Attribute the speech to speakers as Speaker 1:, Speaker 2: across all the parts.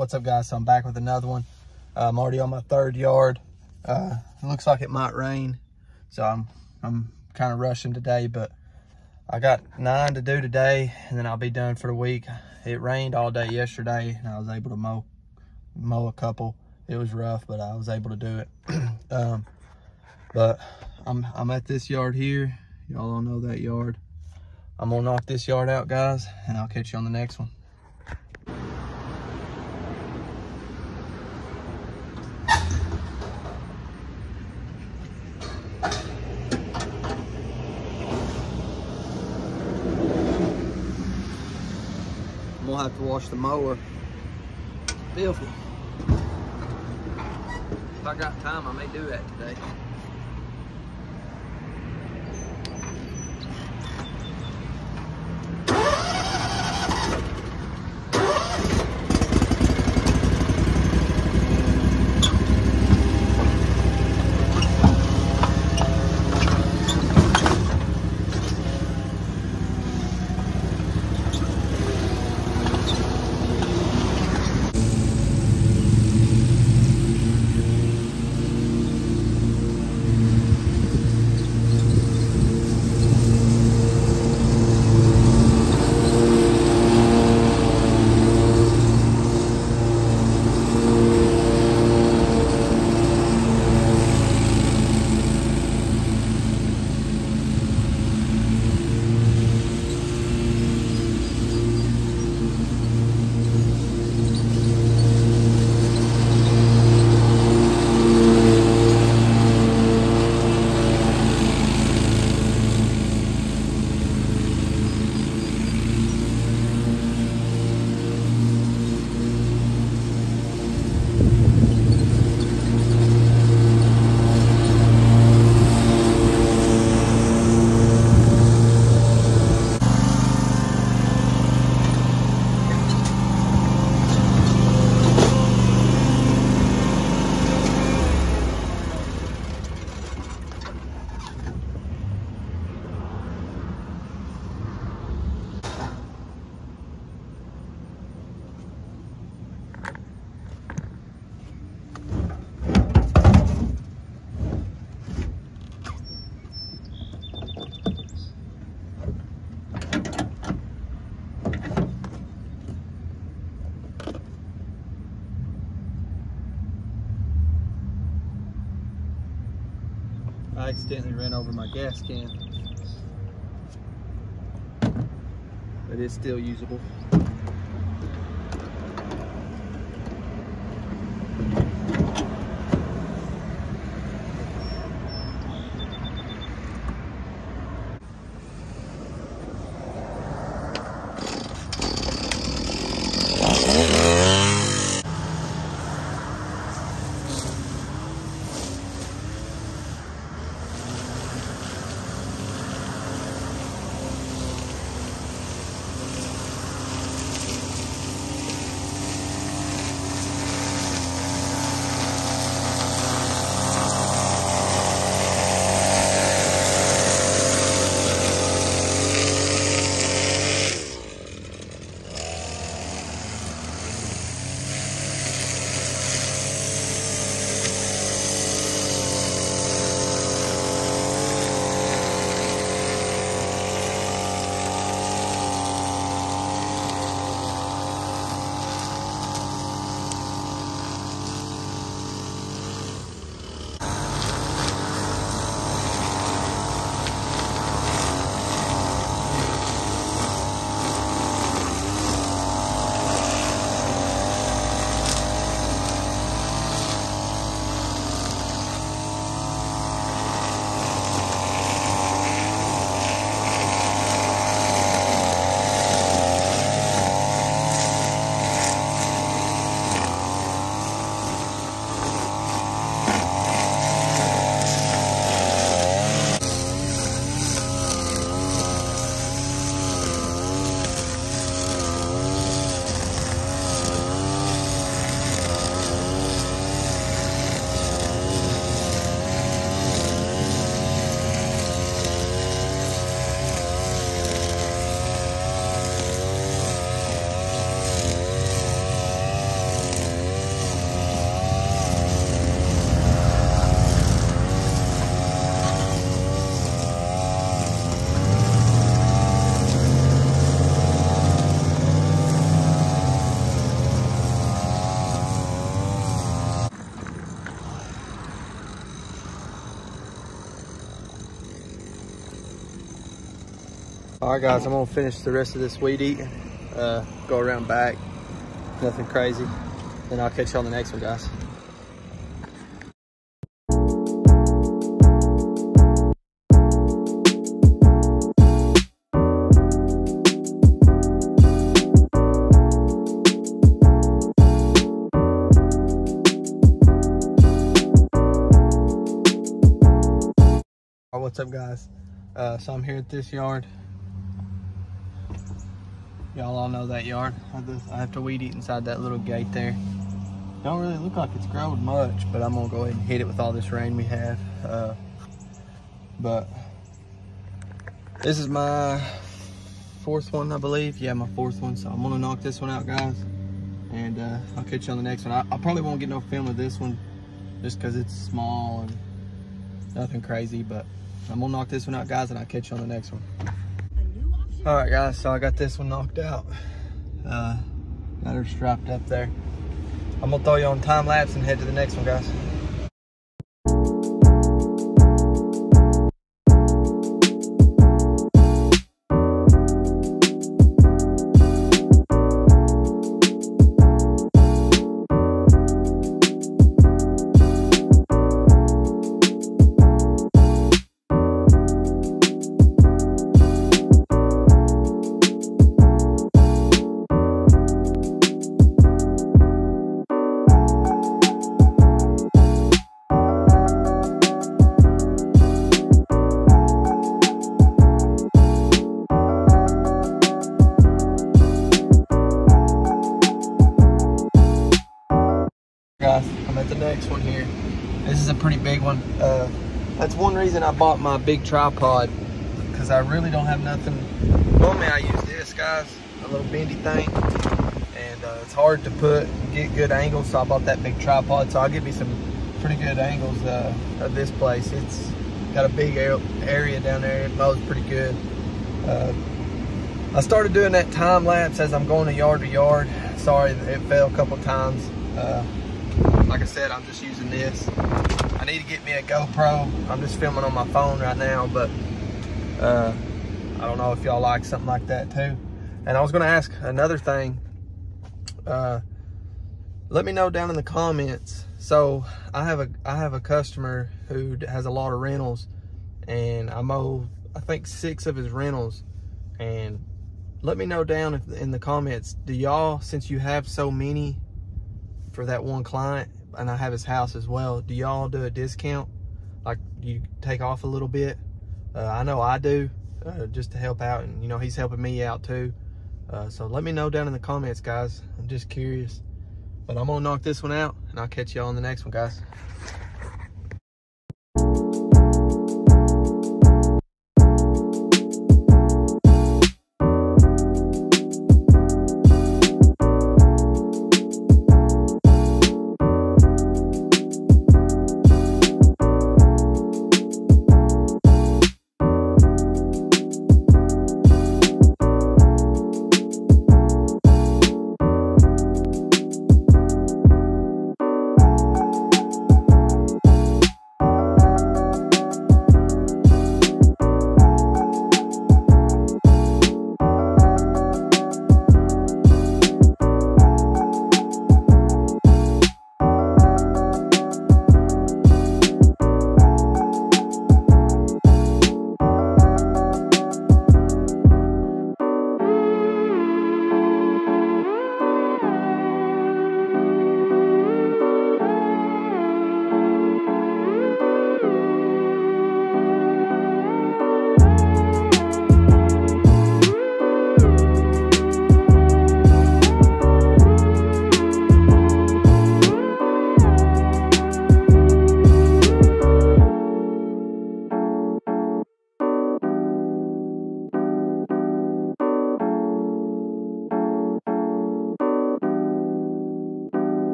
Speaker 1: What's up, guys? So I'm back with another one. I'm already on my third yard. It looks like it might rain, so I'm kind of rushing today, but I got 9 to do today, and then I'll be done for the week. It rained all day yesterday, and I was able to mow a couple. It was rough, but I was able to do it. But I'm at this yard here. Y'all all know that yard. I'm gonna knock this yard out, guys, and I'll catch you on the next one. I'm gonna have to wash the mower. Filthy. If I got time, I may do that today. I accidentally ran over my gas can, but it's still usable. All right, guys, I'm gonna finish the rest of this weed eating. Go around back, nothing crazy. Then I'll catch you on the next one, guys. What's up, guys? So I'm here at this yard. Y'all all know that yard. I have to weed eat inside that little gate there. Don't really look like it's grown much, but I'm gonna go ahead and hit it with all this rain we have. But this is my fourth one, I believe. Yeah, my fourth one. So I'm gonna knock this one out, guys, and I'll catch you on the next one. I probably won't get no film of this one just because it's small and nothing crazy, but I'm gonna knock this one out, guys, and I'll catch you on the next one. All right, guys, so I got this one knocked out. Got her strapped up there. I'm gonna throw you on time lapse and head to the next one, guys. Guys, I'm at the next one here. This is a pretty big one. That's one reason I bought my big tripod, because I really don't have nothing. Normally I use this, guys, a little bendy thing, and it's hard to get good angles, so I bought that big tripod. So I'll give you some pretty good angles of this place. It's got a big area down there. It mows pretty good. I started doing that time lapse as I'm going to yard. Sorry, it fell a couple times. Like I said, I'm just using this. I need to get me a GoPro. I'm just filming on my phone right now, but I don't know if y'all like something like that too. And I was gonna ask another thing. Let me know down in the comments. So I have a customer who has a lot of rentals, and I mow, I think, 6 of his rentals. And let me know down in the comments, do y'all, since you have so many for that one client, and I have his house as well, do y'all do a discount? Like, do you take off a little bit? I know I do, just to help out, and you know, he's helping me out too. So let me know down in the comments, guys. I'm just curious. But I'm gonna knock this one out, and I'll catch y'all on the next one, guys.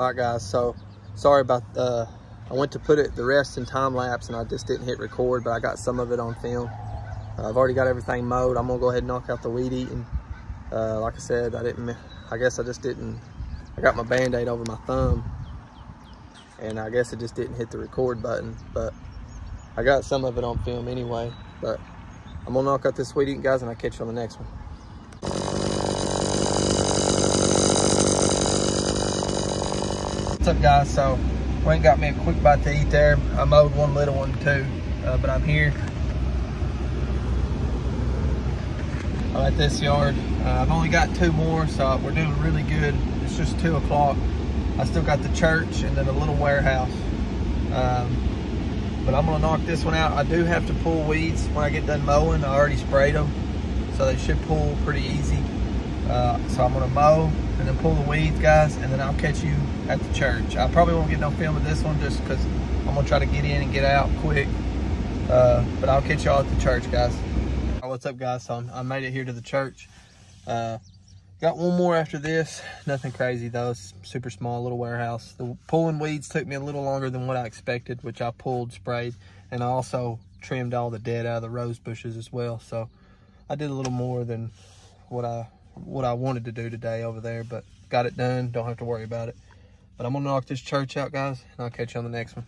Speaker 1: Alright guys, so sorry about I went to put the rest in time lapse and I just didn't hit record, but I got some of it on film. I've already got everything mowed. I'm gonna go ahead and knock out the weed eating. Like I said, I guess I just didn't, I got my Band-Aid over my thumb and I guess it just didn't hit the record button, but I got some of it on film anyway. But I'm gonna knock out this weed eating, guys, and I'll catch you on the next one. What's up guys? So Wayne got me a quick bite to eat there. I mowed one little one too, but I'm here. I'm at this yard. I've only got 2 more, so we're doing really good. It's just 2 o'clock. I still got the church and then a little warehouse. But I'm gonna knock this one out. I do have to pull weeds when I get done mowing. I already sprayed them, so they should pull pretty easy. So I'm gonna mow and then pull the weeds, guys, and then I'll catch you at the church. I probably won't get no film of this one just because I'm gonna try to get in and get out quick. But I'll catch y'all at the church, guys. What's up guys? So I made it here to the church. Got one more after this. Nothing crazy though. It's super small, little warehouse. The pulling weeds took me a little longer than what I expected, which I pulled, sprayed, and I also trimmed all the dead out of the rose bushes as well. So I did a little more than what I wanted to do today over there, but got it done. Don't have to worry about it. But I'm gonna knock this church out, guys, and I'll catch you on the next one.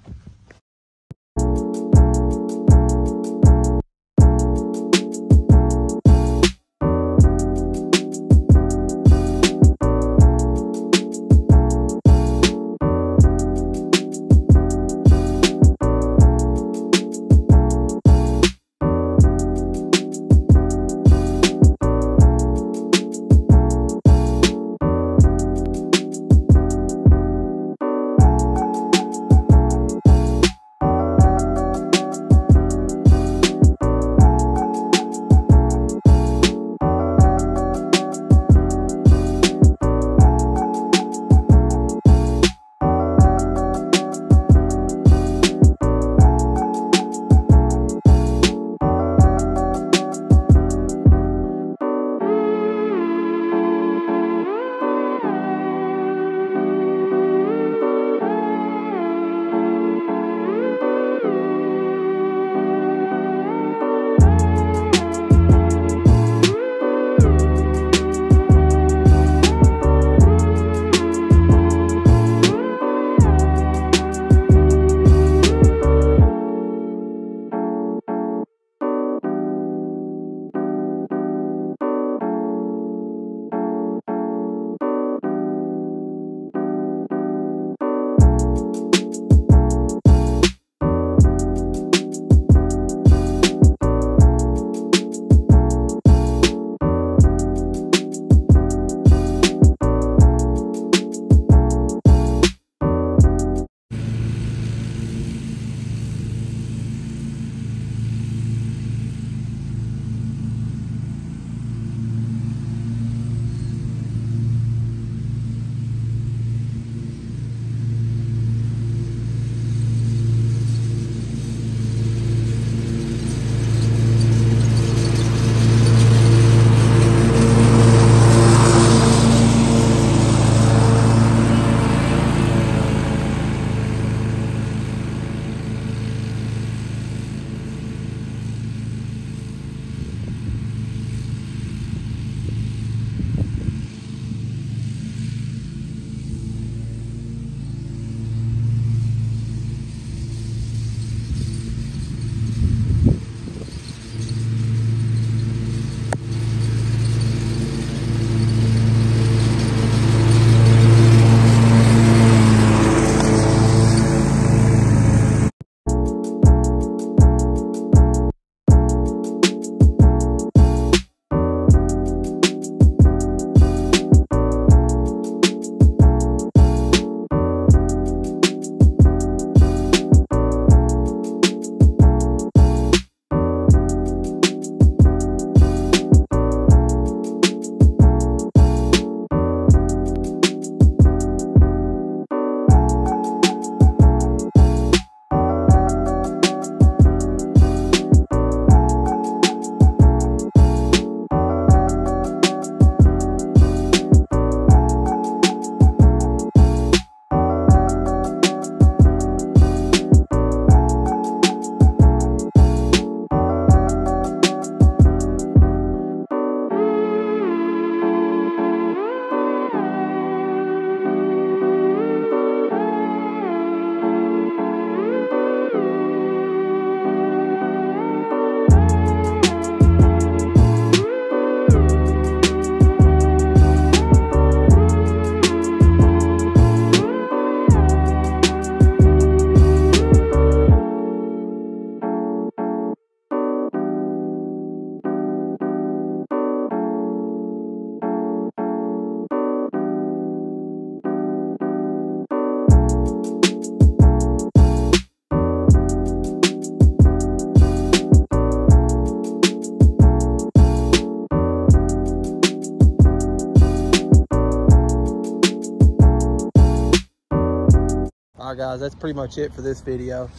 Speaker 1: guys, that's pretty much it for this video.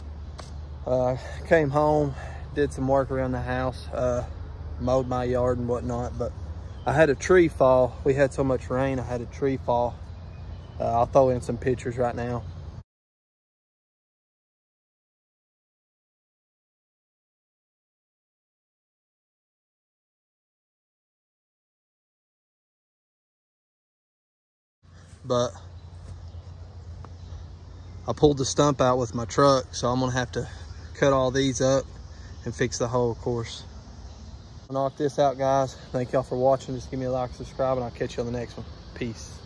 Speaker 1: Came home, did some work around the house, mowed my yard and whatnot, but I had a tree fall. We had so much rain, I had a tree fall. I'll throw in some pictures right now. But I pulled the stump out with my truck, so I'm gonna have to cut all these up and fix the whole course. I'll knock this out, guys. Thank y'all for watching. Just give me a like, subscribe, and I'll catch you on the next one. Peace.